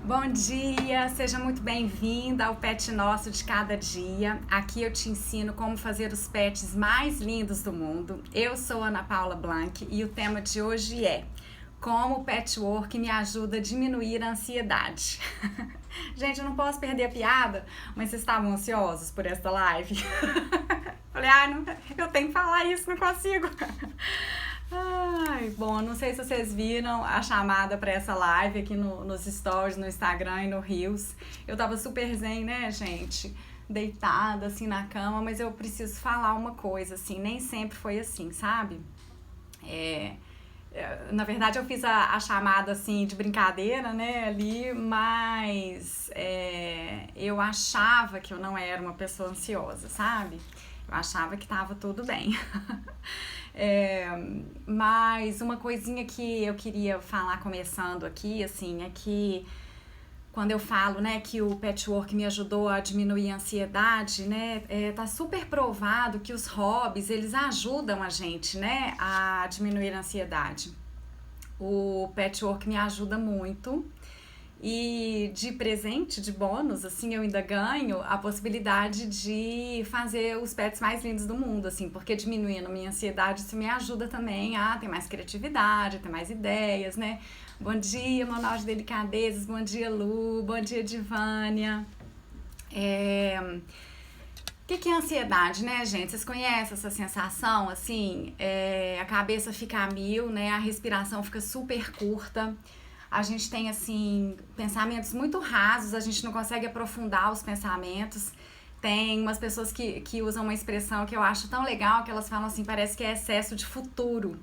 Bom dia, seja muito bem-vinda ao Pet Nosso de Cada Dia. Aqui eu te ensino como fazer os pets mais lindos do mundo. Eu sou Ana Paula Blanc e o tema de hoje é como o patchwork me ajuda a diminuir a ansiedade. Gente, eu não posso perder a piada, mas vocês estavam ansiosos por esta live? Falei, eu tenho que falar isso, não consigo. Ai, bom, não sei se vocês viram a chamada para essa live aqui nos stories, no Instagram e no Reels. Eu tava super zen, né, gente? Deitada, assim, na cama, mas eu preciso falar uma coisa, assim, nem sempre foi assim, sabe? Na verdade, eu fiz a chamada, assim, de brincadeira, né, ali, mas eu achava que eu não era uma pessoa ansiosa, sabe? Eu achava que tava tudo bem. Mas uma coisinha que eu queria falar começando aqui, assim, é que quando eu falo, né, que o patchwork me ajudou a diminuir a ansiedade, né, tá super provado que os hobbies, eles ajudam a gente, né, a diminuir a ansiedade. O patchwork me ajuda muito. E de presente, de bônus, assim, eu ainda ganho a possibilidade de fazer os pets mais lindos do mundo, assim, porque diminuindo minha ansiedade, isso me ajuda também a ter mais criatividade, a ter mais ideias, né? Bom dia, Manual de Delicadezas, bom dia, Lu, bom dia, Divânia. O que é ansiedade, né, gente? Vocês conhecem essa sensação, assim? A cabeça fica a mil, né? A respiração fica super curta. A gente tem, assim, pensamentos muito rasos, a gente não consegue aprofundar os pensamentos. Tem umas pessoas que usam uma expressão que eu acho tão legal, que elas falam assim, parece que é excesso de futuro.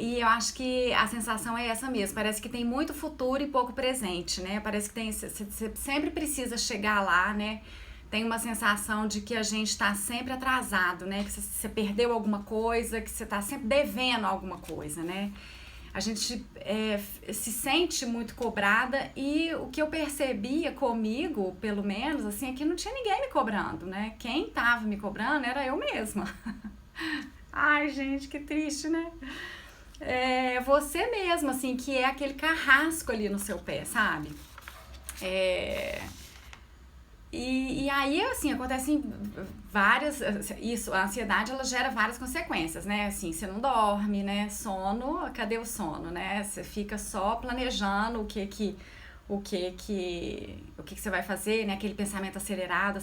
E eu acho que a sensação é essa mesmo, parece que tem muito futuro e pouco presente, né? Parece que você sempre precisa chegar lá, né? Tem uma sensação de que a gente tá sempre atrasado, né? Que você perdeu alguma coisa, que você tá sempre devendo alguma coisa, né? A gente se sente muito cobrada e o que eu percebia comigo, pelo menos, assim, é que não tinha ninguém me cobrando, né? Quem tava me cobrando era eu mesma. Ai, gente, que triste, né? Você mesma, assim, que é aquele carrasco ali no seu pé, sabe? E aí, assim, acontecem várias... Isso, a ansiedade, ela gera várias consequências, né? Assim, você não dorme, né? Sono, cadê o sono, né? Você fica só planejando o que você vai fazer, né? Aquele pensamento acelerado.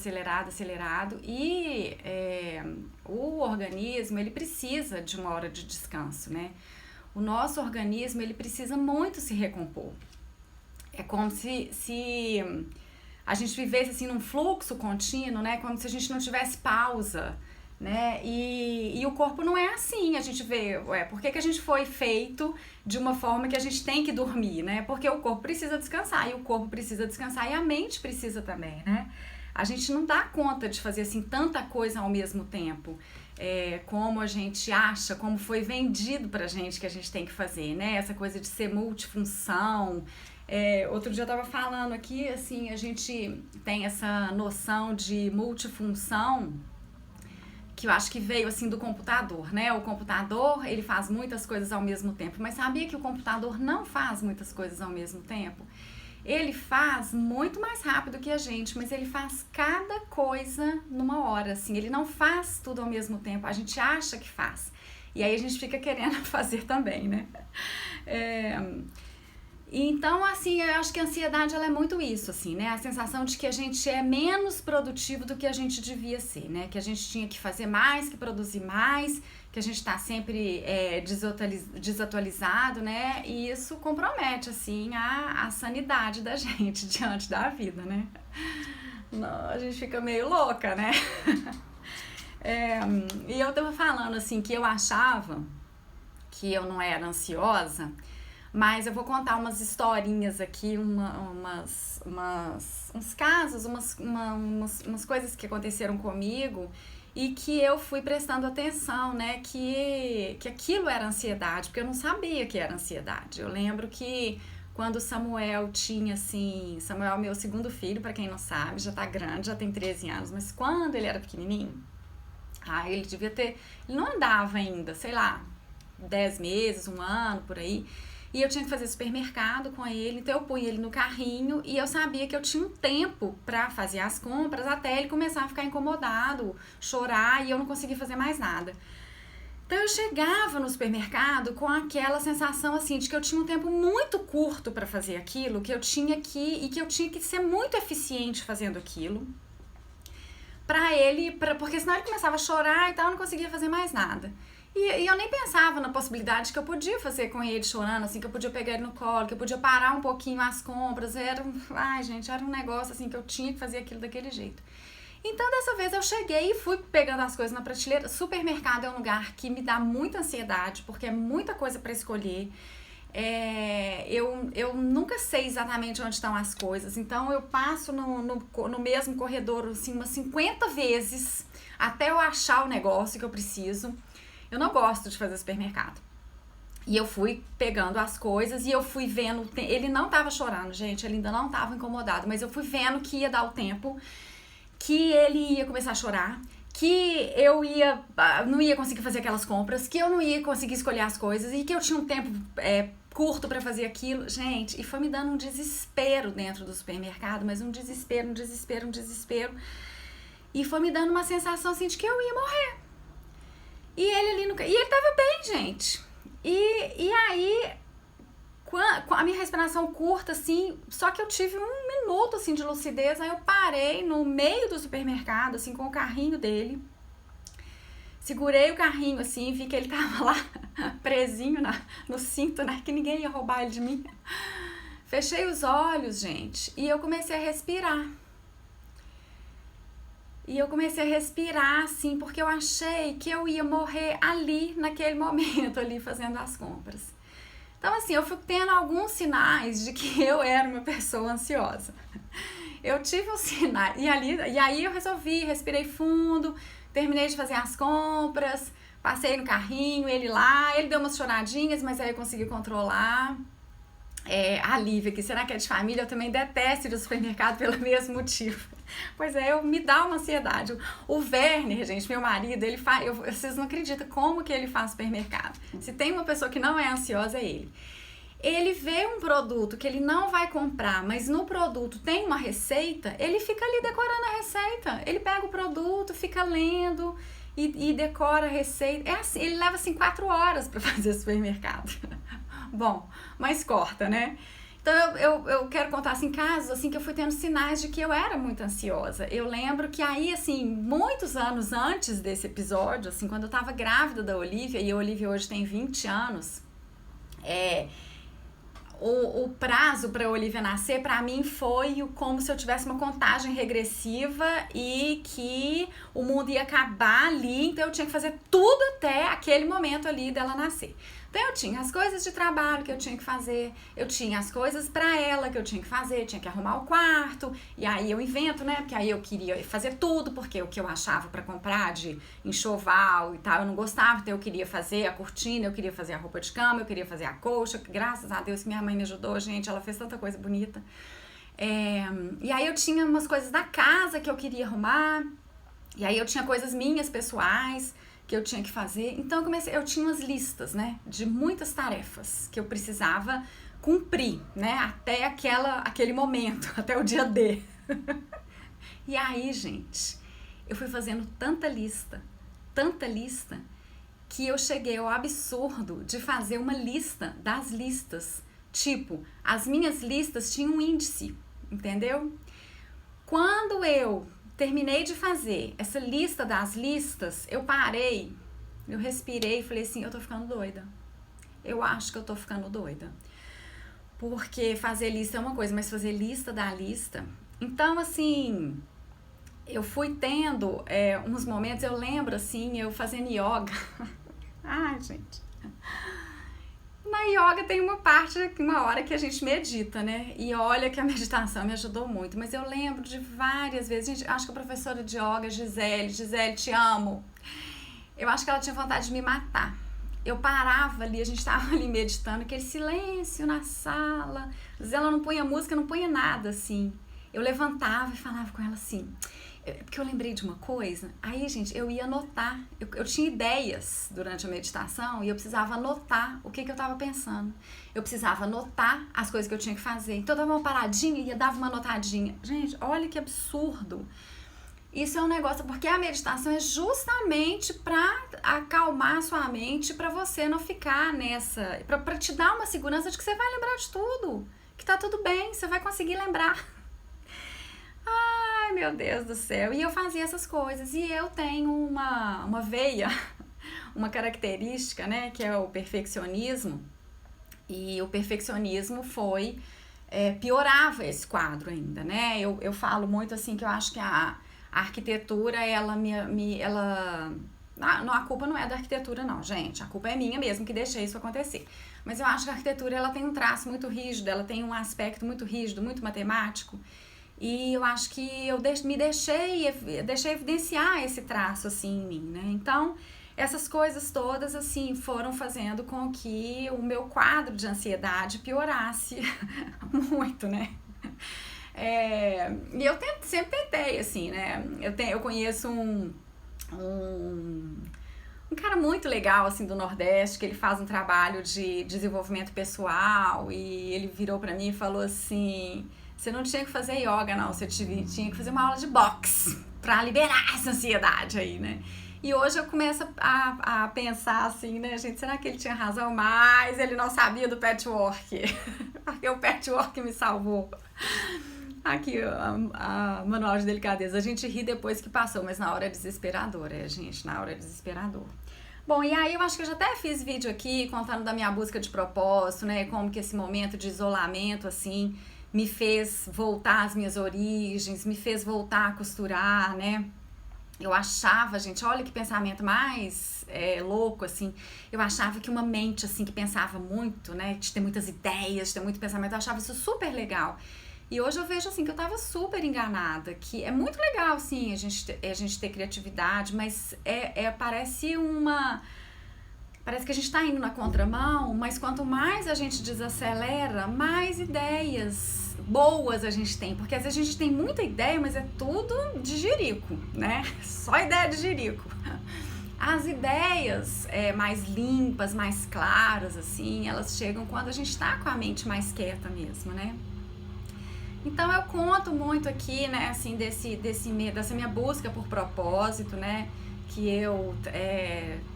E o organismo, ele precisa de uma hora de descanso, né? O nosso organismo, ele precisa muito se recompor. É como se a gente vivesse assim num fluxo contínuo, né? Como se a gente não tivesse pausa, né? E o corpo não é assim. A gente vê, por que a gente foi feito de uma forma que a gente tem que dormir, né? Porque o corpo precisa descansar, e o corpo precisa descansar, e a mente precisa também, né? A gente não dá conta de fazer assim tanta coisa ao mesmo tempo. Como a gente acha, como foi vendido pra gente que a gente tem que fazer, né? Essa coisa de ser multifunção. Outro dia eu tava falando aqui, assim, a gente tem essa noção de multifunção que eu acho que veio, assim, do computador, né? O computador, ele faz muitas coisas ao mesmo tempo, mas sabia que o computador não faz muitas coisas ao mesmo tempo? Ele faz muito mais rápido que a gente, mas ele faz cada coisa numa hora, assim, ele não faz tudo ao mesmo tempo, a gente acha que faz. E aí a gente fica querendo fazer também, né? Então, assim, eu acho que a ansiedade, ela é muito isso, assim, né? A sensação de que a gente é menos produtivo do que a gente devia ser, né? Que a gente tinha que fazer mais, que produzir mais, que a gente tá sempre desatualizado, né? E isso compromete, assim, a sanidade da gente diante da vida, né? Não, a gente fica meio louca, né? E eu tava falando, assim, que eu achava que eu não era ansiosa, mas eu vou contar umas historinhas aqui, uns casos, umas coisas que aconteceram comigo e que eu fui prestando atenção, né, que aquilo era ansiedade, porque eu não sabia que era ansiedade. Eu lembro que quando o Samuel tinha, assim, Samuel é meu segundo filho, pra quem não sabe, já tá grande, já tem 13 anos, mas quando ele era pequenininho, ele devia ter, ele não andava ainda, sei lá, 10 meses, um ano, por aí. e eu tinha que fazer supermercado com ele, então eu punha ele no carrinho e eu sabia que eu tinha um tempo pra fazer as compras até ele começar a ficar incomodado, chorar e eu não conseguia fazer mais nada. Então eu chegava no supermercado com aquela sensação assim de que eu tinha um tempo muito curto para fazer aquilo, que eu tinha que ser muito eficiente fazendo aquilo. Porque senão ele começava a chorar e tal, eu não conseguia fazer mais nada. E eu nem pensava na possibilidade que eu podia fazer com ele chorando, assim, que eu podia pegar ele no colo, que eu podia parar um pouquinho as compras. Era um negócio assim que eu tinha que fazer aquilo daquele jeito. Então, dessa vez eu cheguei e fui pegando as coisas na prateleira. Supermercado é um lugar que me dá muita ansiedade, porque é muita coisa para escolher. Eu nunca sei exatamente onde estão as coisas, então eu passo no mesmo corredor assim, umas 50 vezes até eu achar o negócio que eu preciso. Eu não gosto de fazer supermercado. E eu fui pegando as coisas e eu fui vendo. Ele não tava chorando, gente, ele ainda não tava incomodado, mas eu fui vendo que ia dar o tempo, que ele ia começar a chorar, que eu não ia conseguir fazer aquelas compras, que eu não ia conseguir escolher as coisas e que eu tinha um tempo curto pra fazer aquilo. Gente, e foi me dando um desespero dentro do supermercado, mas um desespero. E foi me dando uma sensação assim de que eu ia morrer. E ele tava bem, gente. E aí, com a minha respiração curta, assim, só que eu tive 1 minuto, assim, de lucidez, aí eu parei no meio do supermercado, assim, com o carrinho dele, segurei o carrinho, assim, vi que ele tava lá, presinho no cinto, né, que ninguém ia roubar ele de mim. Fechei os olhos, gente, e eu comecei a respirar. E eu comecei a respirar, assim, porque eu achei que eu ia morrer ali, naquele momento, ali, fazendo as compras. Então, assim, eu fui tendo alguns sinais de que eu era uma pessoa ansiosa. Eu tive uns sinais, e aí eu respirei fundo, terminei de fazer as compras, passei no carrinho, ele deu umas choradinhas, mas aí eu consegui controlar. A Lívia, que será que é de família? Eu também detesto ir ao supermercado pelo mesmo motivo. Pois me dá uma ansiedade. O Werner, gente, meu marido, vocês não acreditam como que ele faz supermercado. Se tem uma pessoa que não é ansiosa, é ele. Ele vê um produto que ele não vai comprar, mas no produto tem uma receita, ele fica ali decorando a receita. Ele pega o produto, fica lendo e decora a receita. É assim, ele leva assim 4 horas para fazer supermercado. Bom, mas corta, né? Então eu quero contar assim casos assim que eu fui tendo sinais de que eu era muito ansiosa. Eu lembro que aí assim, muitos anos antes desse episódio, assim, quando eu tava grávida da Olivia, e a Olivia hoje tem 20 anos, o prazo para a Olivia nascer, para mim, foi como se eu tivesse uma contagem regressiva e que o mundo ia acabar ali, então eu tinha que fazer tudo até aquele momento ali dela nascer. Então eu tinha as coisas de trabalho que eu tinha que fazer, eu tinha as coisas para ela que eu tinha que fazer, tinha que arrumar o quarto, e aí eu invento, né, porque aí eu queria fazer tudo, porque o que eu achava para comprar de enxoval e tal, eu não gostava, então eu queria fazer a cortina, eu queria fazer a roupa de cama, eu queria fazer a colcha, graças a Deus que minha mãe me ajudou, gente, ela fez tanta coisa bonita. E aí eu tinha umas coisas da casa que eu queria arrumar, e aí eu tinha coisas minhas, pessoais, que eu tinha que fazer. Então eu tinha umas listas, né, de muitas tarefas que eu precisava cumprir, né, até aquele momento, até o dia D. E aí, gente, eu fui fazendo tanta lista, que eu cheguei ao absurdo de fazer uma lista das listas. Tipo, as minhas listas tinham um índice, entendeu? Quando eu terminei de fazer essa lista das listas, eu parei, eu respirei e falei assim, eu tô ficando doida. Eu acho que eu tô ficando doida. Porque fazer lista é uma coisa, mas fazer lista da lista... Então, assim, eu fui tendo uns momentos, eu lembro, assim, eu fazendo yoga. Ai, gente... Na yoga tem uma hora que a gente medita, né? E olha que a meditação me ajudou muito. Mas eu lembro de várias vezes, gente, acho que a professora de yoga, Gisele, te amo. Eu acho que ela tinha vontade de me matar. Eu parava ali, a gente tava ali meditando, aquele silêncio na sala. Às vezes ela não punha música, não punha nada, assim. Eu levantava e falava com ela assim, Porque eu lembrei de uma coisa. Aí, gente, eu ia anotar. Eu tinha ideias durante a meditação e eu precisava anotar o que eu estava pensando. Eu precisava anotar as coisas que eu tinha que fazer. Então eu dava uma paradinha e dava uma anotadinha. Gente, olha que absurdo. Isso é um negócio, porque a meditação é justamente para acalmar a sua mente, para você não ficar nessa, para te dar uma segurança de que você vai lembrar de tudo, que tá tudo bem, você vai conseguir lembrar. Ai, meu Deus do céu. E eu fazia essas coisas. E eu tenho uma veia, uma característica, né, que é o perfeccionismo. E o perfeccionismo piorava esse quadro ainda, né? Eu falo muito assim que eu acho que a arquitetura, não, a culpa não é da arquitetura não, gente. A culpa é minha mesmo que deixei isso acontecer. Mas eu acho que a arquitetura, ela tem um traço muito rígido, ela tem um aspecto muito rígido, muito matemático. E eu acho que eu deixei evidenciar esse traço, assim, em mim, né? Então, essas coisas todas, assim, foram fazendo com que o meu quadro de ansiedade piorasse muito, né? E eu sempre tentei, assim, né? Eu conheço um cara muito legal, assim, do Nordeste, que ele faz um trabalho de desenvolvimento pessoal, e ele virou pra mim e falou assim: você não tinha que fazer yoga, não, você tinha que fazer uma aula de boxe pra liberar essa ansiedade aí, né? E hoje eu começo a pensar assim, né, gente, será que ele tinha razão? Mas ele não sabia do patchwork, porque o patchwork me salvou. Aqui, a manual de delicadeza. A gente ri depois que passou, mas na hora é desesperador, gente, na hora é desesperador. Bom, e aí eu acho que eu já até fiz vídeo aqui contando da minha busca de propósito, né, como que esse momento de isolamento, assim, me fez voltar às minhas origens, me fez voltar a costurar, né? Eu achava, gente, olha que pensamento mais louco, assim. Eu achava que uma mente, assim, que pensava muito, né, de ter muitas ideias, de ter muito pensamento, eu achava isso super legal. E hoje eu vejo, assim, que eu tava super enganada, que é muito legal, sim, a gente ter criatividade, mas parece que a gente tá indo na contramão, mas quanto mais a gente desacelera, mais ideias boas a gente tem, porque às vezes a gente tem muita ideia, mas é tudo de jirico, né? Só ideia de jirico. As ideias mais limpas, mais claras, assim, elas chegam quando a gente tá com a mente mais quieta mesmo, né? Então eu conto muito aqui, né, assim, dessa minha busca por propósito, né, que eu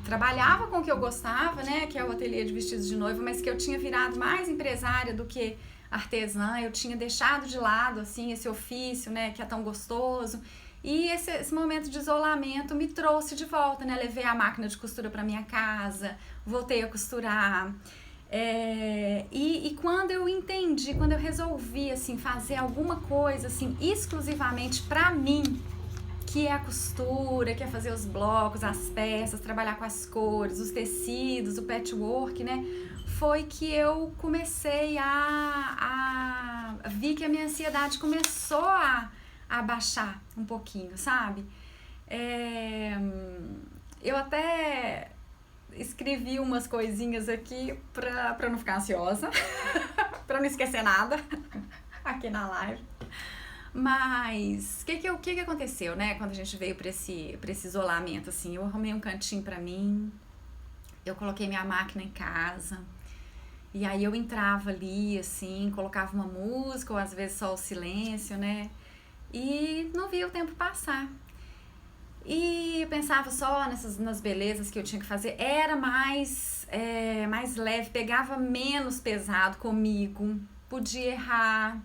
trabalhava com o que eu gostava, né, que é o ateliê de vestidos de noiva, mas que eu tinha virado mais empresária do que artesã, eu tinha deixado de lado, assim, esse ofício, né, que é tão gostoso, e esse momento de isolamento me trouxe de volta, né, levei a máquina de costura para minha casa, voltei a costurar. E quando eu entendi, quando eu resolvi, assim, fazer alguma coisa, assim, exclusivamente pra mim, que é a costura, que é fazer os blocos, as peças, trabalhar com as cores, os tecidos, o patchwork, né, foi que eu comecei a vi que a minha ansiedade começou a baixar um pouquinho, sabe? Eu até escrevi umas coisinhas aqui pra não ficar ansiosa, pra não esquecer nada aqui na live. Mas o que aconteceu, né? Quando a gente veio pra esse isolamento, assim, eu arrumei um cantinho pra mim, eu coloquei minha máquina em casa, e aí eu entrava ali, assim, colocava uma música, ou às vezes só o silêncio, né? E não via o tempo passar. E eu pensava só nas belezas que eu tinha que fazer, era mais leve, pegava menos pesado comigo, podia errar,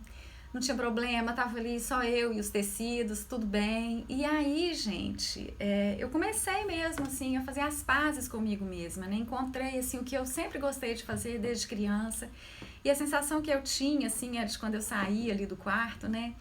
não tinha problema, tava ali só eu e os tecidos, tudo bem. E aí, gente, eu comecei mesmo, assim, a fazer as pazes comigo mesma, né? Encontrei, assim, o que eu sempre gostei de fazer desde criança, e a sensação que eu tinha, assim, era de quando eu saía ali do quarto, né?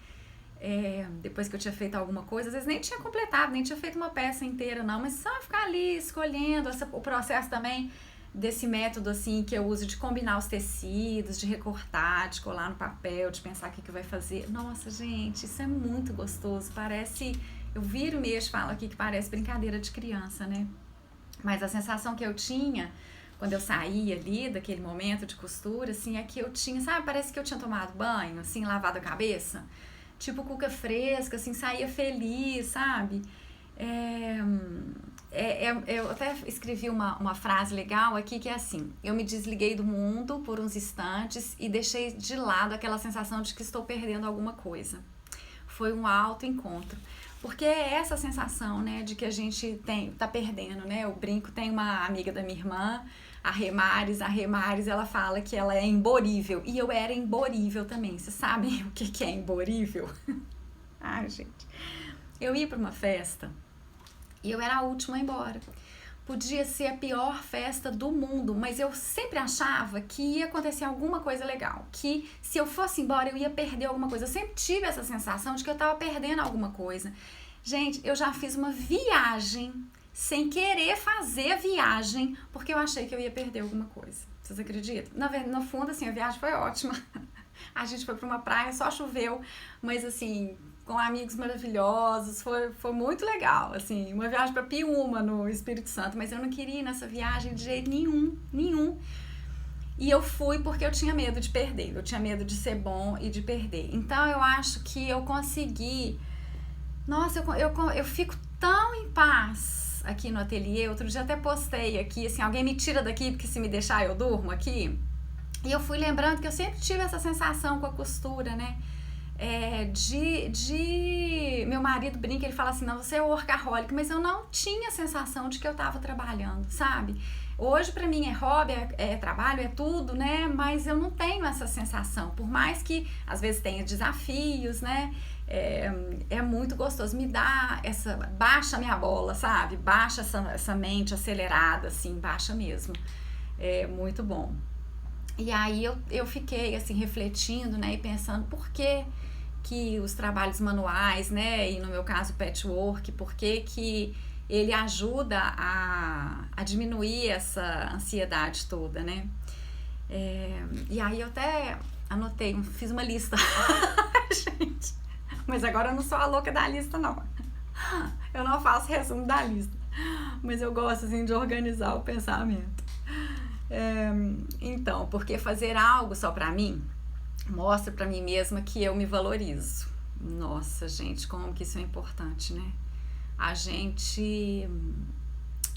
Depois que eu tinha feito alguma coisa, às vezes nem tinha completado, nem tinha feito uma peça inteira não, mas só ficar ali escolhendo o processo também desse método assim que eu uso de combinar os tecidos, de recortar, de colar no papel, de pensar o que vai fazer. Nossa, gente, isso é muito gostoso, parece, eu viro e mexo, falo aqui que parece brincadeira de criança, né? Mas a sensação que eu tinha quando eu saía ali daquele momento de costura, assim, é que eu tinha, sabe, parece que eu tinha tomado banho, assim, lavado a cabeça. tipo cuca fresca, assim, saía feliz, sabe? Eu até escrevi uma frase legal aqui que é assim: eu me desliguei do mundo por uns instantes e deixei de lado aquela sensação de que estou perdendo alguma coisa. Foi um autoencontro. Porque é essa sensação, né, de que a gente tá perdendo, né? Eu brinco, tem uma amiga da minha irmã, a Remares, ela fala que ela é imborível. E eu era imborível também. Vocês sabem o que é imborível? Ai, gente. Eu ia pra uma festa e eu era a última a ir embora. Podia ser a pior festa do mundo, mas eu sempre achava que ia acontecer alguma coisa legal, que se eu fosse embora eu ia perder alguma coisa. Eu sempre tive essa sensação de que eu tava perdendo alguma coisa. Gente, eu já fiz uma viagem sem querer fazer a viagem, porque eu achei que eu ia perder alguma coisa. Vocês acreditam? No fundo, assim, a viagem foi ótima. A gente foi pra uma praia, só choveu, mas assim, com amigos maravilhosos, foi muito legal, assim, uma viagem para Piúma, no Espírito Santo, mas eu não queria ir nessa viagem de jeito nenhum. E eu fui porque eu tinha medo de perder, eu tinha medo de ser bom e de perder. Então eu acho que eu consegui, nossa, eu fico tão em paz aqui no ateliê. Outro dia até postei aqui, assim, alguém me tira daqui porque se me deixar eu durmo aqui. E eu fui lembrando que eu sempre tive essa sensação com a costura, né? Meu marido brinca, ele fala assim, não, você é workaholic, mas eu não tinha a sensação de que eu tava trabalhando, sabe? Hoje pra mim é hobby, é trabalho, é tudo, né? Mas eu não tenho essa sensação, por mais que às vezes tenha desafios, né? É muito gostoso, me dá baixa a minha bola, sabe? Baixa essa mente acelerada, assim, baixa mesmo. É muito bom. E aí eu fiquei assim refletindo, né, e pensando por que os trabalhos manuais, né, e no meu caso patchwork, por que ele ajuda a diminuir essa ansiedade toda, né? E aí eu até anotei, fiz uma lista. Gente, mas agora eu não sou a louca da lista, não. Eu não faço resumo da lista, mas eu gosto assim de organizar o pensamento. Então, porque fazer algo só pra mim mostra pra mim mesma que eu me valorizo. Nossa, gente, como que isso é importante, né?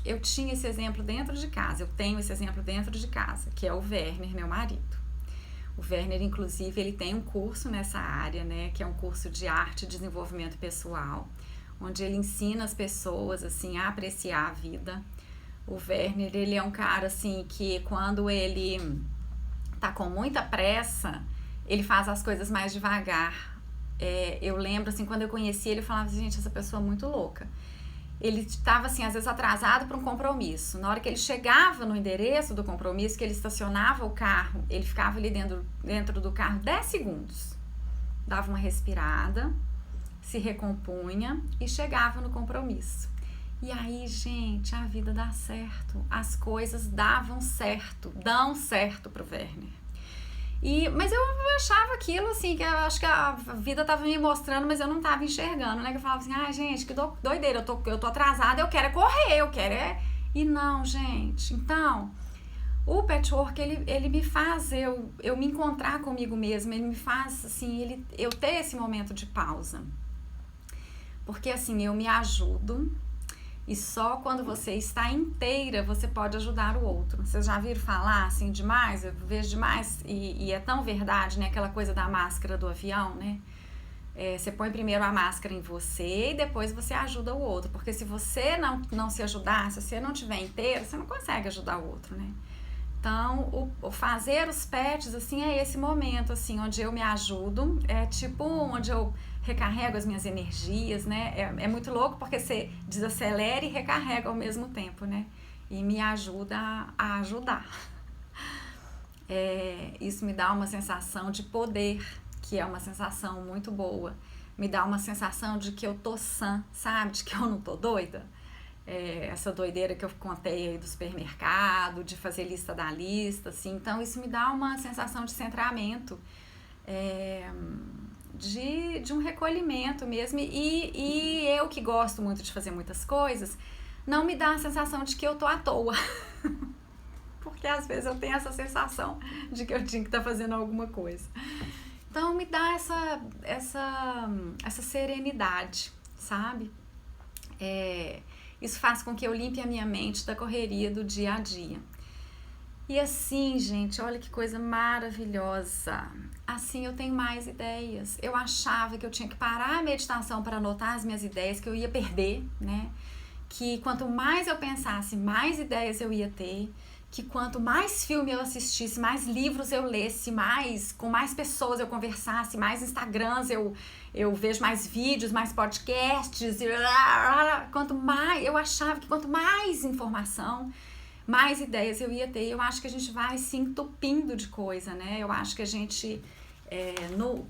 Eu tinha esse exemplo dentro de casa, eu tenho esse exemplo dentro de casa, que é o Werner, meu marido. O Werner, inclusive, ele tem um curso nessa área, né, que é um curso de arte e desenvolvimento pessoal, onde ele ensina as pessoas, assim, a apreciar a vida. O Werner, ele é um cara, assim, que quando ele tá com muita pressa, ele faz as coisas mais devagar. Eu lembro, assim, quando eu conheci ele, eu falava, gente, essa pessoa é muito louca. Ele estava, assim, às vezes atrasado para um compromisso. Na hora que ele chegava no endereço do compromisso, que ele estacionava o carro, ele ficava ali dentro do carro 10 segundos. Dava uma respirada, se recompunha e chegava no compromisso. E aí, gente, a vida dá certo. As coisas dão certo pro Werner. Mas eu achava aquilo, assim, que eu acho que a vida tava me mostrando, mas eu não tava enxergando, né? Que eu falava assim, gente, que doideira, eu tô atrasada, eu quero correr, E não, gente. Então, o patchwork, ele me faz eu me encontrar comigo mesma, ele me faz, assim, eu ter esse momento de pausa. Porque, assim, eu me ajudo. E só quando você está inteira, você pode ajudar o outro. Vocês já viram falar assim demais? Eu vejo demais, e é tão verdade, né? Aquela coisa da máscara do avião, né? Você põe primeiro a máscara em você e depois você ajuda o outro. Porque se você não se ajudar, se você não estiver inteiro, você não consegue ajudar o outro, né? Então, o fazer os patches, assim, é esse momento, assim, onde eu me ajudo. É tipo onde eu recarrego as minhas energias, né? É muito louco porque você desacelera e recarrega ao mesmo tempo, né? E me ajuda a ajudar. Isso me dá uma sensação de poder, que é uma sensação muito boa. Me dá uma sensação de que eu tô sã, sabe? De que eu não tô doida. Essa doideira que eu contei aí do supermercado, de fazer lista da lista, assim. Então, isso me dá uma sensação de centramento. De um recolhimento mesmo, e eu que gosto muito de fazer muitas coisas, não me dá a sensação de que eu tô à toa, porque às vezes eu tenho essa sensação de que eu tinha que estar fazendo alguma coisa. Então me dá essa serenidade, sabe? Isso faz com que eu limpe a minha mente da correria do dia a dia. E assim, gente, olha que coisa maravilhosa. Assim eu tenho mais ideias. Eu achava que eu tinha que parar a meditação para anotar as minhas ideias, que eu ia perder, né? Que quanto mais eu pensasse, mais ideias eu ia ter. Que quanto mais filme eu assistisse, mais livros eu lesse, com mais pessoas eu conversasse, mais Instagrams eu vejo, mais vídeos, mais podcasts. Quanto mais, eu achava que quanto mais informação, mais ideias eu ia ter. Eu acho que a gente vai se entupindo de coisa, né? Eu acho que a gente,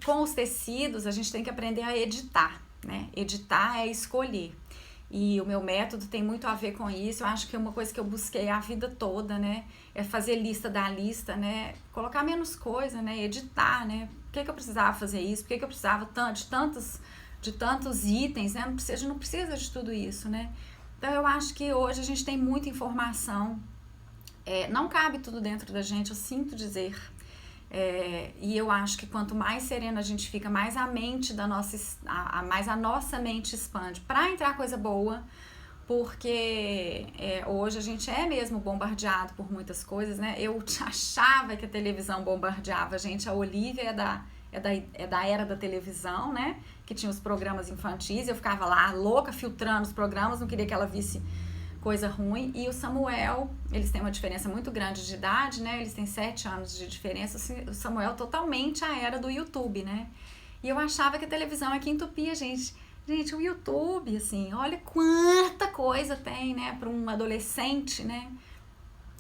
com os tecidos, a gente tem que aprender a editar, né? Editar é escolher. E o meu método tem muito a ver com isso. Eu acho que é uma coisa que eu busquei a vida toda, né? É fazer lista da lista, né? Colocar menos coisa, né? Editar, né? Por que eu precisava fazer isso? Por que eu precisava de tantos itens, né? A gente não precisa de tudo isso, né? Então eu acho que hoje a gente tem muita informação. Não cabe tudo dentro da gente, eu sinto dizer. E eu acho que quanto mais serena a gente fica, mais a mente mais a nossa mente expande para entrar coisa boa, porque hoje a gente é mesmo bombardeado por muitas coisas, né? Eu achava que a televisão bombardeava a gente. A Olivia é da era da televisão, né? Que tinha os programas infantis, eu ficava lá louca filtrando os programas, não queria que ela visse coisa ruim. E o Samuel, eles têm uma diferença muito grande de idade, né? Eles têm 7 anos de diferença. O Samuel totalmente a era do YouTube, né? E eu achava que a televisão é que entupia, gente. Gente, o YouTube, assim, olha quanta coisa tem, né? Para um adolescente, né?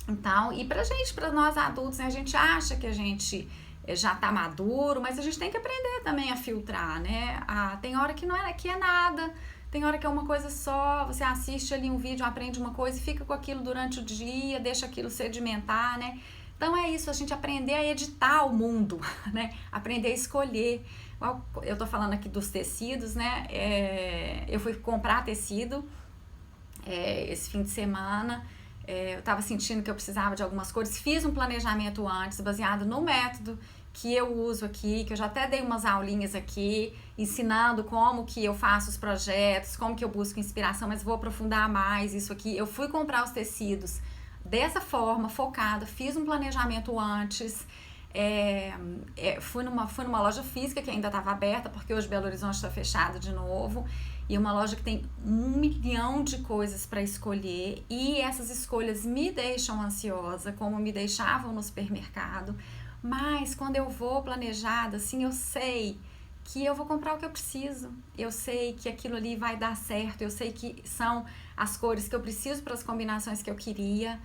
Então, e pra gente, pra nós adultos, né? A gente acha que a gente já tá maduro, mas a gente tem que aprender também a filtrar, né? Tem hora que não é, que é nada. Tem hora que é uma coisa só, você assiste ali um vídeo, aprende uma coisa e fica com aquilo durante o dia, deixa aquilo sedimentar, né? Então é isso, a gente aprender a editar o mundo, né? Aprender a escolher. Eu tô falando aqui dos tecidos, né? Eu fui comprar tecido esse fim de semana. Eu tava sentindo que eu precisava de algumas cores. Fiz um planejamento antes, baseado no método que eu uso aqui, que eu já até dei umas aulinhas aqui, ensinando como que eu faço os projetos, como que eu busco inspiração, mas vou aprofundar mais isso aqui. Eu fui comprar os tecidos dessa forma, focada, fiz um planejamento antes, fui numa loja física que ainda estava aberta, porque hoje Belo Horizonte está fechado de novo, e uma loja que tem 1 milhão de coisas para escolher, e essas escolhas me deixam ansiosa, como me deixavam no supermercado. Mas quando eu vou planejada, assim, eu sei que eu vou comprar o que eu preciso, eu sei que aquilo ali vai dar certo, eu sei que são as cores que eu preciso para as combinações que eu queria,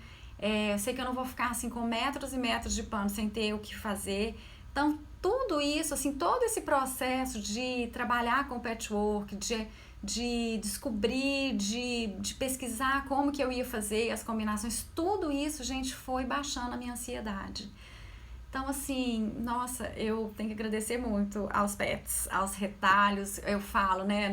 eu sei que eu não vou ficar assim com metros e metros de pano sem ter o que fazer. Então tudo isso, assim, todo esse processo de trabalhar com patchwork, de descobrir, de pesquisar como que eu ia fazer as combinações, tudo isso, gente, foi baixando a minha ansiedade. Então, assim, nossa, eu tenho que agradecer muito aos pets, aos retalhos. Eu falo, né,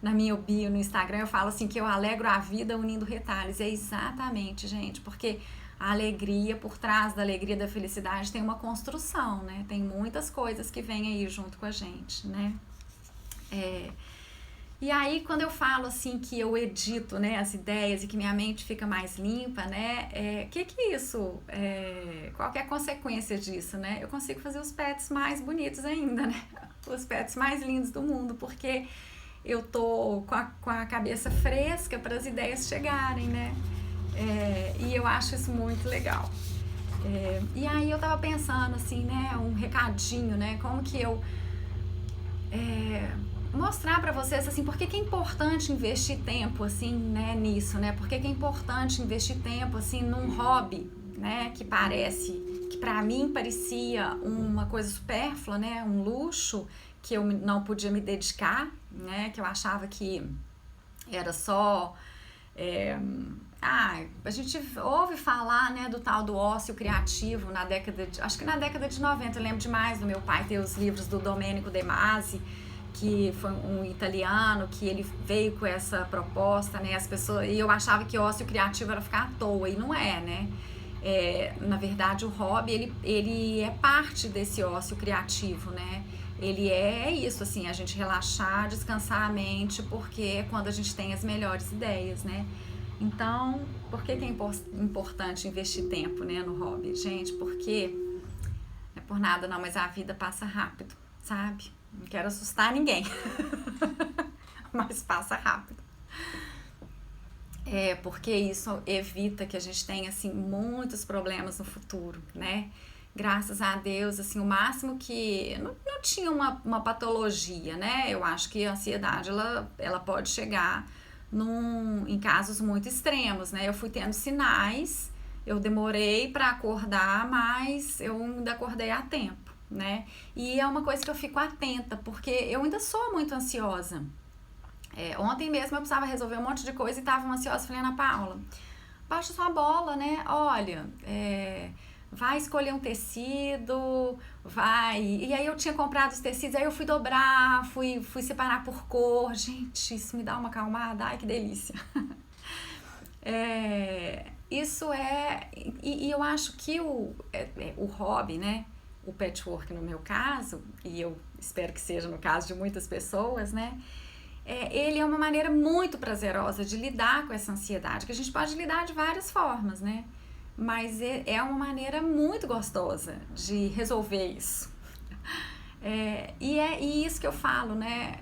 na minha bio no Instagram, eu falo assim que eu alegro a vida unindo retalhos. É exatamente, gente, porque a alegria, por trás da alegria, da felicidade, tem uma construção, né? Tem muitas coisas que vêm aí junto com a gente, né? E aí, quando eu falo, assim, que eu edito, né, as ideias e que minha mente fica mais limpa, né, que é isso? Qual que é a consequência disso, né? Eu consigo fazer os pets mais bonitos ainda, né? Os pets mais lindos do mundo, porque eu tô com a cabeça fresca para as ideias chegarem, né? E eu acho isso muito legal. E aí eu tava pensando, assim, né, um recadinho, né, como que eu... mostrar para vocês, assim, por que é importante investir tempo, assim, né, nisso, né? Por que é importante investir tempo, assim, num hobby, né, que para mim parecia uma coisa supérflua, né, um luxo que eu não podia me dedicar, né, que eu achava que era só... a gente ouve falar, né, do tal do ócio criativo acho que na década de 90, eu lembro demais do meu pai ter os livros do Domenico De Masi, que foi um italiano, que ele veio com essa proposta, né, e eu achava que ócio criativo era ficar à toa, e não é, né, Na verdade, o hobby, ele é parte desse ócio criativo, né? Ele é isso, assim, a gente relaxar, descansar a mente, porque é quando a gente tem as melhores ideias, né? Então, por que é importante investir tempo, né, no hobby? Gente, porque não é por nada não, mas a vida passa rápido, sabe? Não quero assustar ninguém, mas passa rápido. Porque isso evita que a gente tenha, assim, muitos problemas no futuro, né? Graças a Deus, assim, o máximo que... Não tinha uma patologia, né? Eu acho que a ansiedade, ela pode chegar em casos muito extremos, né? Eu fui tendo sinais, eu demorei para acordar, mas eu ainda acordei a tempo, né? E é uma coisa que eu fico atenta, porque eu ainda sou muito ansiosa. Ontem mesmo eu precisava resolver um monte de coisa e estava ansiosa. Falei, Ana Paula, baixa sua bola, né? Olha, vai escolher um tecido, vai... E aí eu tinha comprado os tecidos, aí eu fui dobrar, fui separar por cor. Gente, isso me dá uma acalmada, ai que delícia. Isso é... E eu acho que o hobby, né? O patchwork no meu caso, e eu espero que seja no caso de muitas pessoas, né? Ele é uma maneira muito prazerosa de lidar com essa ansiedade, que a gente pode lidar de várias formas, né? Mas é uma maneira muito gostosa de resolver isso. E isso que eu falo, né?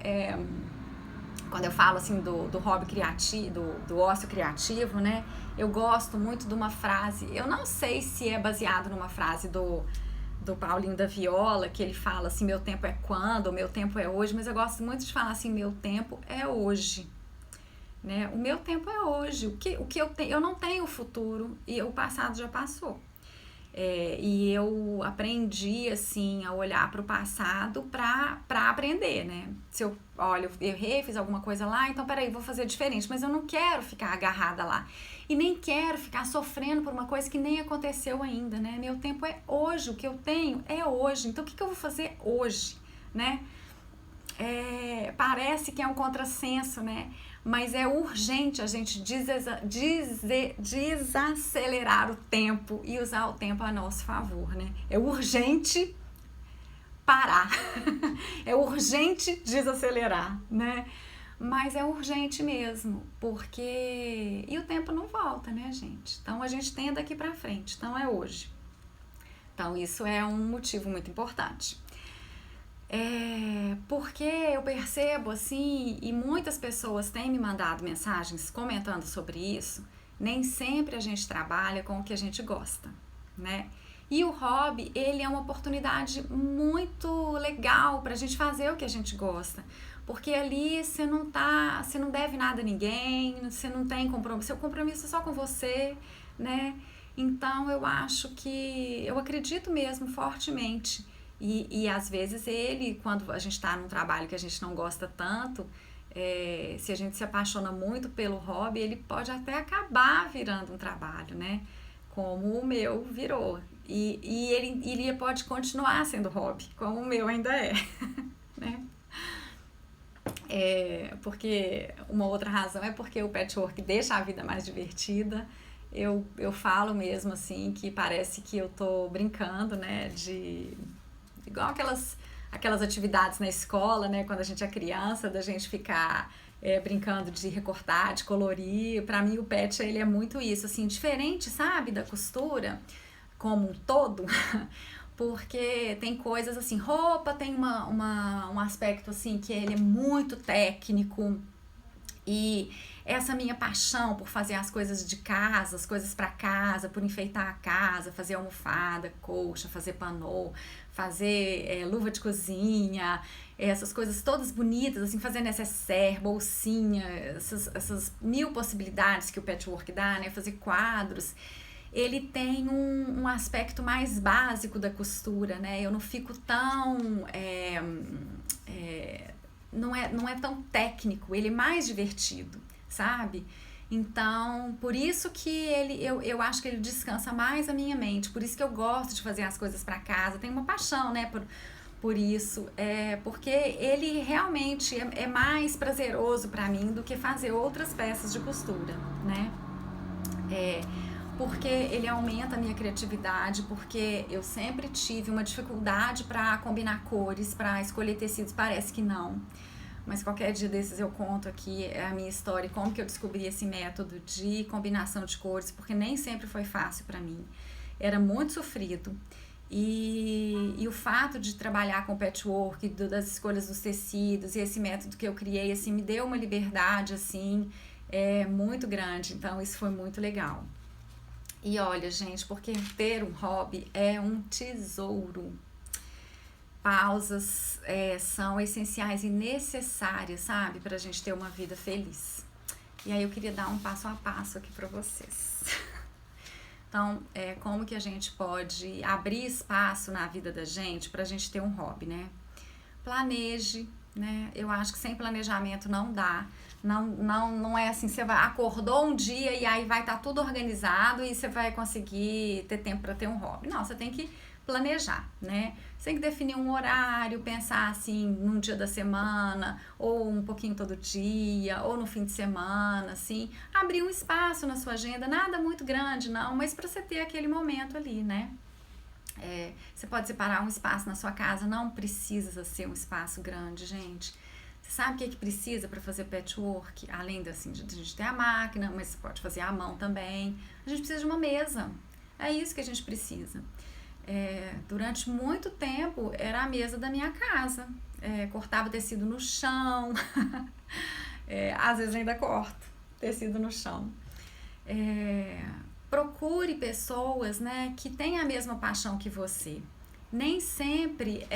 Quando eu falo assim do hobby criativo, do ócio criativo, né? Eu gosto muito de uma frase, eu não sei se é baseado numa frase do Paulinho da Viola, que ele fala assim, meu tempo é quando, meu tempo é hoje, mas eu gosto muito de falar assim, meu tempo é hoje, né? O meu tempo é hoje, o que eu tenho, eu não tenho futuro e o passado já passou. E eu aprendi assim a olhar para o passado para aprender, né? Se eu errei, fiz alguma coisa lá, então peraí, vou fazer diferente, mas eu não quero ficar agarrada lá e nem quero ficar sofrendo por uma coisa que nem aconteceu ainda, né? Meu tempo é hoje, o que eu tenho é hoje, então o que eu vou fazer hoje, né? Parece que é um contrassenso, né? Mas é urgente a gente desacelerar o tempo e usar o tempo a nosso favor, né? É urgente parar, é urgente desacelerar, né? Mas é urgente mesmo, porque... E o tempo não volta, né, gente? Então a gente tem daqui pra frente, então é hoje. Então isso é um motivo muito importante. Porque eu percebo assim, e muitas pessoas têm me mandado mensagens comentando sobre isso, nem sempre a gente trabalha com o que a gente gosta, né? E o hobby, ele é uma oportunidade muito legal pra gente fazer o que a gente gosta, porque ali você não deve nada a ninguém, você não tem compromisso, seu compromisso é só com você, né? Então eu acredito mesmo fortemente. E às vezes quando a gente está num trabalho que a gente não gosta tanto, se a gente se apaixona muito pelo hobby, ele pode até acabar virando um trabalho, né? Como o meu virou. E ele pode continuar sendo hobby, como o meu ainda é, né? Porque uma outra razão é porque o patchwork deixa a vida mais divertida. Eu falo mesmo assim que parece que eu tô brincando, né? Igual aquelas atividades na escola, né? Quando a gente é criança, da gente ficar brincando de recortar, de colorir. Pra mim o pet, ele é muito isso, assim, diferente, sabe? Da costura como um todo. Porque tem coisas assim, roupa tem um aspecto assim que ele é muito técnico. E essa minha paixão por fazer as coisas de casa, as coisas para casa, por enfeitar a casa, fazer almofada, colcha, fazer panô, fazer luva de cozinha, essas coisas todas bonitas, assim, fazer necessaire, bolsinha, essas mil possibilidades que o patchwork dá, né? Fazer quadros. Ele tem um aspecto mais básico da costura, né? Eu não fico tão... não é tão técnico, ele é mais divertido, sabe? Então, por isso que eu acho que ele descansa mais a minha mente, por isso que eu gosto de fazer as coisas para casa, tenho uma paixão, né, por isso, porque ele realmente é mais prazeroso para mim do que fazer outras peças de costura, né? porque ele aumenta a minha criatividade, porque eu sempre tive uma dificuldade para combinar cores, para escolher tecidos, parece que não. Mas qualquer dia desses eu conto aqui a minha história, como que eu descobri esse método de combinação de cores, porque nem sempre foi fácil para mim. Era muito sofrido. E o fato de trabalhar com patchwork, das escolhas dos tecidos, e esse método que eu criei, assim, me deu uma liberdade, assim, muito grande. Então, isso foi muito legal. E olha, gente, porque ter um hobby é um tesouro. Pausas são essenciais e necessárias, sabe? Pra gente ter uma vida feliz. E aí eu queria dar um passo a passo aqui pra vocês. Então, como que a gente pode abrir espaço na vida da gente pra gente ter um hobby, né? Planeje, né? Eu acho que sem planejamento não dá. Não é assim, você acordou um dia e aí vai estar tudo organizado e você vai conseguir ter tempo para ter um hobby. Não, você tem que planejar, né? Você tem que definir um horário, pensar assim num dia da semana, ou um pouquinho todo dia, ou no fim de semana, assim. Abrir um espaço na sua agenda, nada muito grande não, mas para você ter aquele momento ali, né? Você pode separar um espaço na sua casa, não precisa ser um espaço grande, gente. Você sabe o que precisa para fazer patchwork? Além de a gente ter a máquina, mas você pode fazer à mão também. A gente precisa de uma mesa. É isso que a gente precisa. Durante muito tempo era a mesa da minha casa. Cortava tecido no chão. Às vezes ainda corto tecido no chão. Procure pessoas, né, que têm a mesma paixão que você. Nem sempre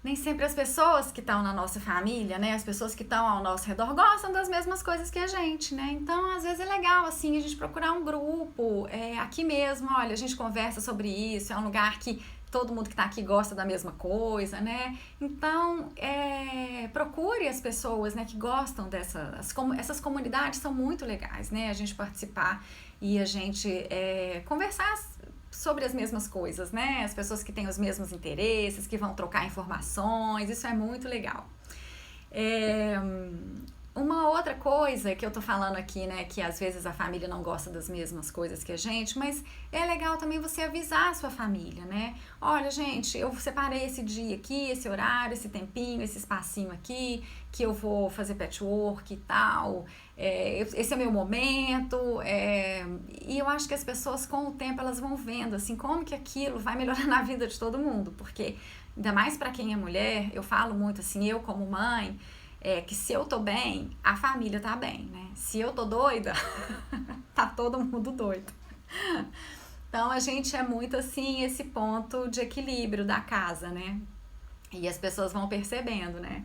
nem sempre as pessoas que estão na nossa família, né, as pessoas que estão ao nosso redor gostam das mesmas coisas que a gente, né, então às vezes é legal, assim, a gente procurar um grupo, aqui mesmo, olha, a gente conversa sobre isso, é um lugar que todo mundo que está aqui gosta da mesma coisa, né, então procure as pessoas, né, que gostam essas comunidades são muito legais, né, a gente participar e a gente conversar sobre as mesmas coisas, né? As pessoas que têm os mesmos interesses, que vão trocar informações, isso é muito legal. Uma outra coisa que eu tô falando aqui, né, que às vezes a família não gosta das mesmas coisas que a gente, mas é legal também você avisar a sua família, né? Olha, gente, eu separei esse dia aqui, esse horário, esse tempinho, esse espacinho aqui, que eu vou fazer patchwork e tal, esse é meu momento, e eu acho que as pessoas com o tempo elas vão vendo, assim, como que aquilo vai melhorar na vida de todo mundo, porque ainda mais pra quem é mulher, eu falo muito assim, eu como mãe, que se eu tô bem, a família tá bem, né? Se eu tô doida, tá todo mundo doido. Então, a gente é muito, assim, esse ponto de equilíbrio da casa, né? E as pessoas vão percebendo, né?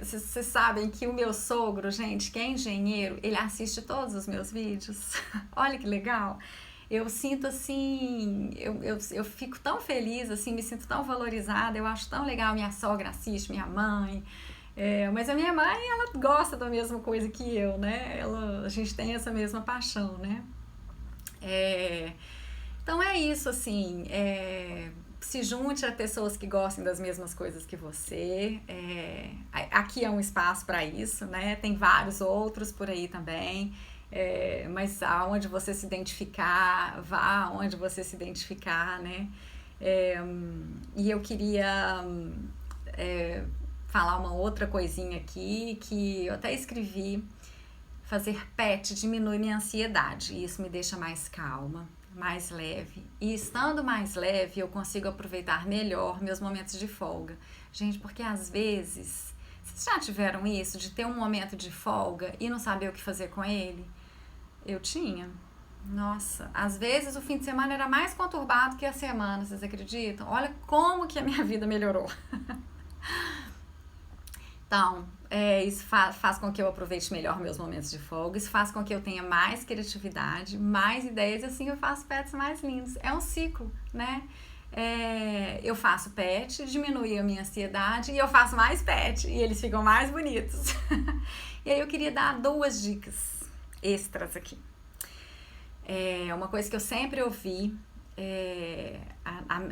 Vocês sabem que o meu sogro, gente, que é engenheiro, ele assiste todos os meus vídeos. Olha que legal! Eu sinto assim, eu fico tão feliz, assim, me sinto tão valorizada, eu acho tão legal, minha sogra assiste, minha mãe, mas a minha mãe, ela gosta da mesma coisa que eu, né, a gente tem essa mesma paixão, né, então é isso, assim, se junte a pessoas que gostem das mesmas coisas que você, aqui é um espaço para isso, né, tem vários outros por aí também, mas aonde você se identificar, vá aonde você se identificar, né? E eu queria falar uma outra coisinha aqui, que eu até escrevi, fazer pet diminui minha ansiedade, e isso me deixa mais calma, mais leve, e estando mais leve eu consigo aproveitar melhor meus momentos de folga. Gente, porque às vezes, vocês já tiveram isso, de ter um momento de folga e não saber o que fazer com ele? Eu tinha. Nossa, às vezes o fim de semana era mais conturbado que a semana, vocês acreditam? Olha como que a minha vida melhorou. Então, isso faz com que eu aproveite melhor meus momentos de folga, isso faz com que eu tenha mais criatividade, mais ideias, e assim eu faço pets mais lindos. É um ciclo, né? Eu faço pet, diminui a minha ansiedade, e eu faço mais pet, e eles ficam mais bonitos. E aí eu queria dar 2 dicas extras aqui. Uma coisa que eu sempre ouvi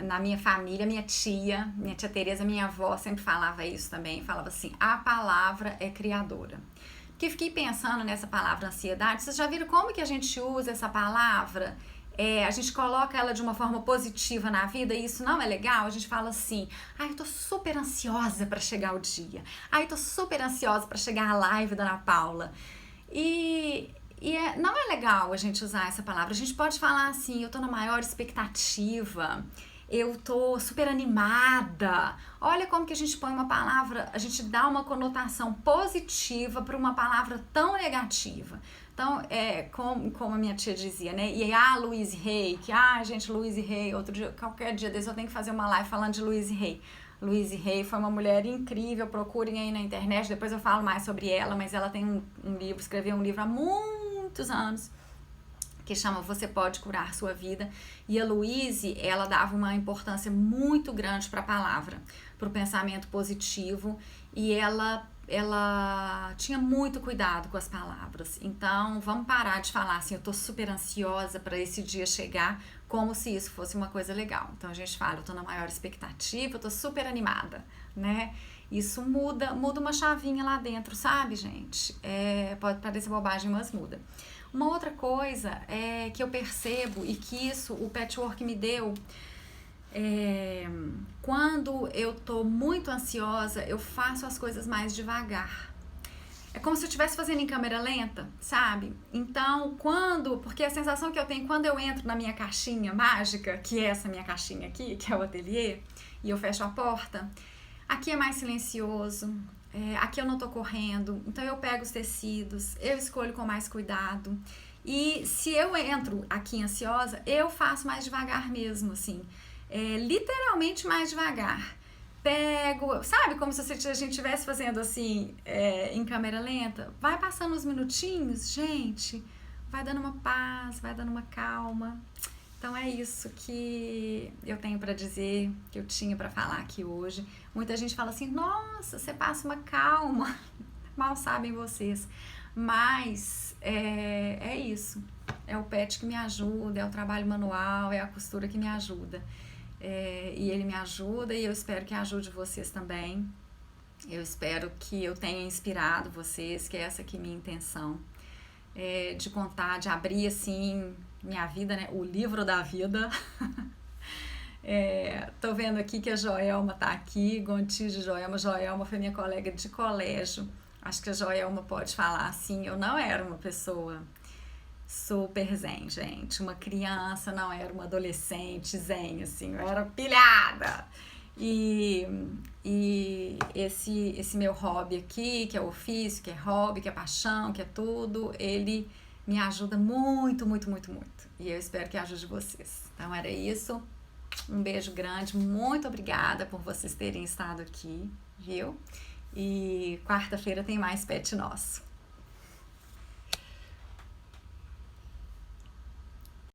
Na minha família, minha tia Tereza, minha avó sempre falava isso também, falava assim, a palavra é criadora. Porque fiquei pensando nessa palavra ansiedade, vocês já viram como que a gente usa essa palavra? A gente coloca ela de uma forma positiva na vida e isso não é legal. A gente fala assim, eu tô super ansiosa para chegar o dia, eu tô super ansiosa para chegar a live da Ana Paula. Não é legal a gente usar essa palavra. A gente pode falar assim, eu tô na maior expectativa, eu tô super animada. Olha como que a gente põe uma palavra, a gente dá uma conotação positiva para uma palavra tão negativa. Então, como a minha tia dizia, né? E Louise Hay, gente, Louise Hay, outro dia, qualquer dia desse eu tenho que fazer uma live falando de Louise Hay. Louise Hay foi uma mulher incrível, procurem aí na internet, depois eu falo mais sobre ela, mas ela tem um livro, escreveu um livro há muitos anos, que chama Você Pode Curar Sua Vida, e a Louise, ela dava uma importância muito grande para a palavra, para o pensamento positivo, e ela tinha muito cuidado com as palavras. Então, vamos parar de falar assim, eu tô super ansiosa para esse dia chegar, como se isso fosse uma coisa legal. Então, a gente fala, eu tô na maior expectativa, eu tô super animada, né? Isso muda uma chavinha lá dentro, sabe, gente? Pode parecer bobagem, mas muda. Uma outra coisa que eu percebo e que isso o patchwork me deu, quando eu tô muito ansiosa, eu faço as coisas mais devagar. É como se eu estivesse fazendo em câmera lenta, sabe? Então, porque a sensação que eu tenho quando eu entro na minha caixinha mágica, que é essa minha caixinha aqui, que é o ateliê, e eu fecho a porta, aqui é mais silencioso, aqui eu não tô correndo, então eu pego os tecidos, eu escolho com mais cuidado. E se eu entro aqui ansiosa, eu faço mais devagar mesmo, assim. Literalmente mais devagar. Pego, sabe, como se a gente estivesse fazendo assim, em câmera lenta. Vai passando uns minutinhos, gente, vai dando uma paz, vai dando uma calma. Então é isso que eu tenho para dizer, que eu tinha para falar aqui hoje. Muita gente fala assim, nossa, você passa uma calma. Mal sabem vocês. Mas é isso. É o pet que me ajuda, é o trabalho manual, é a costura que me ajuda. E ele me ajuda e eu espero que ajude vocês também. Eu espero que eu tenha inspirado vocês, que é essa aqui minha intenção. De contar, de abrir assim minha vida, né? O livro da vida. Tô vendo aqui que a Joelma tá aqui, Gontijo Joelma. Joelma foi minha colega de colégio. Acho que a Joelma pode falar assim, eu não era uma pessoa super zen, gente. Uma criança, não era uma adolescente zen, assim, eu era pilhada. E esse meu hobby aqui, que é ofício, que é hobby, que é paixão, que é tudo, ele me ajuda muito, muito, muito, muito. E eu espero que ajude vocês. Então era isso. Um beijo grande, muito obrigada por vocês terem estado aqui, viu? E quarta-feira tem mais pet nosso.